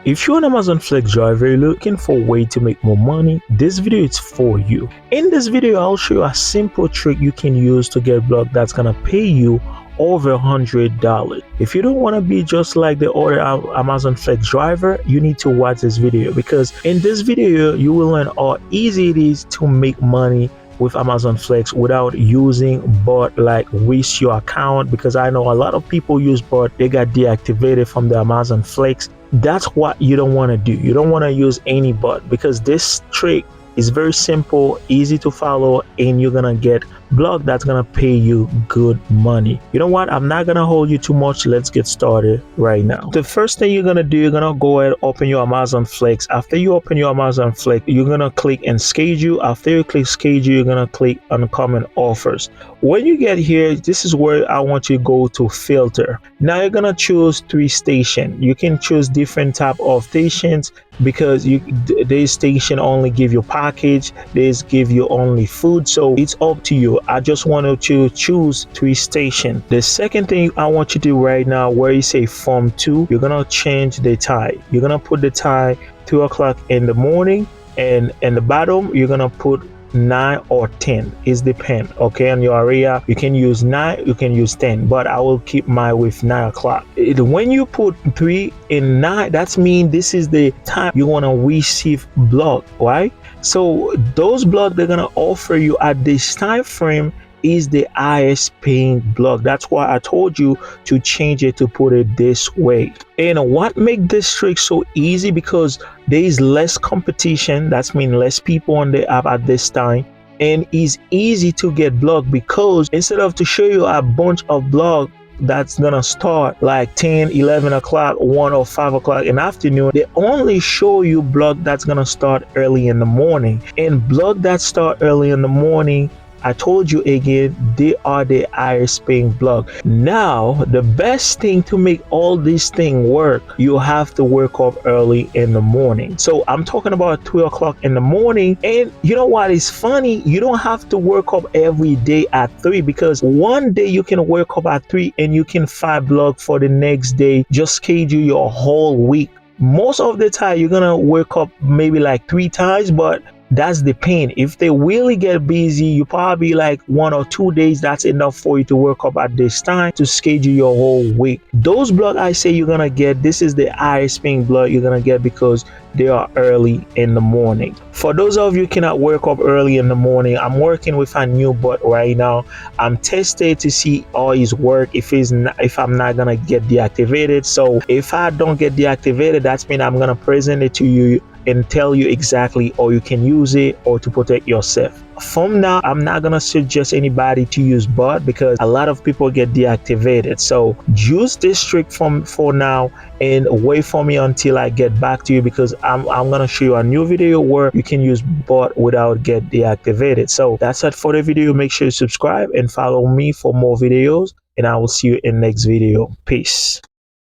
If you're an Amazon Flex driver, you're looking for a way to make more money, this video is for you. In this video, I'll show you a simple trick you can use to get block that's gonna pay you over $100. If you don't want to be just like the other Amazon Flex driver, you need to watch this video, because in this video you will learn how easy it is to make money with Amazon Flex without using bot like risk your account, because I know a lot of people use bot, they got deactivated from the Amazon Flex. That's what you don't want to do. You don't want to use any bot, because this trick is very simple, easy to follow, and you're gonna get block that's gonna pay you good money. You know what, I'm not gonna hold you too much. Let's get started right now. The first thing you're gonna do, you're gonna go ahead, open your Amazon Flex. After you open your Amazon Flex, you're gonna click and schedule. After you click schedule, you're gonna click uncommon offers. When you get here, this is where I want you to go to filter. Now you're gonna choose 3 stations. You can choose different type of stations, because this station only give you package, this give you only food, so it's up to you. I just wanted to choose 3 stations. The second thing I want you to do right now, where you say form 2, you're gonna change the time. You're gonna put the time 2 o'clock in the morning, and in the bottom you're gonna put 9 or 10. It depends, okay, on your area. You can use 9, you can use 10, but I will keep mine with 9 o'clock. When you put 3 and 9, that's mean this is the time you want to receive block, right? So those blocks they're gonna offer you at this time frame is the highest paying block. That's why I told you to change it, to put it this way. And what make this trick so easy, because there is less competition. That's mean less people on the app at this time, and it's easy to get blocked, because instead of to show you a bunch of block that's gonna start like 10, 11 o'clock, 1 or 5 o'clock in the afternoon, they only show you block that's gonna start early in the morning. And block that start early in the morning, I told you again, they are the highest paying block. Now, the best thing to make all these things work, you have to wake up early in the morning. So I'm talking about 2 o'clock in the morning. And you know what is funny? You don't have to wake up every day at 3, because one day you can wake up at 3 and you can find block for the next day. Just schedule your whole week. Most of the time you're gonna wake up maybe like 3 times, but that's the pain. If they really get busy, you probably like 1 or 2 days, that's enough for you to work up at this time to schedule your whole week. Those block I say you're gonna get, this is the highest paying block you're gonna get, because they are early in the morning. For those of you who cannot work up early in the morning, I'm working with a new bot right now. I'm tested to see how it work, if I'm not gonna get deactivated. So if I don't get deactivated, that's mean I'm gonna present it to you and tell you exactly how you can use it or to protect yourself. From now, I'm not gonna suggest anybody to use bot, because a lot of people get deactivated. So use this trick for now and wait for me until I get back to you, because I'm gonna show you a new video where you can use bot without get deactivated. So that's it for the video. Make sure you subscribe and follow me for more videos, and I will see you in next video. Peace.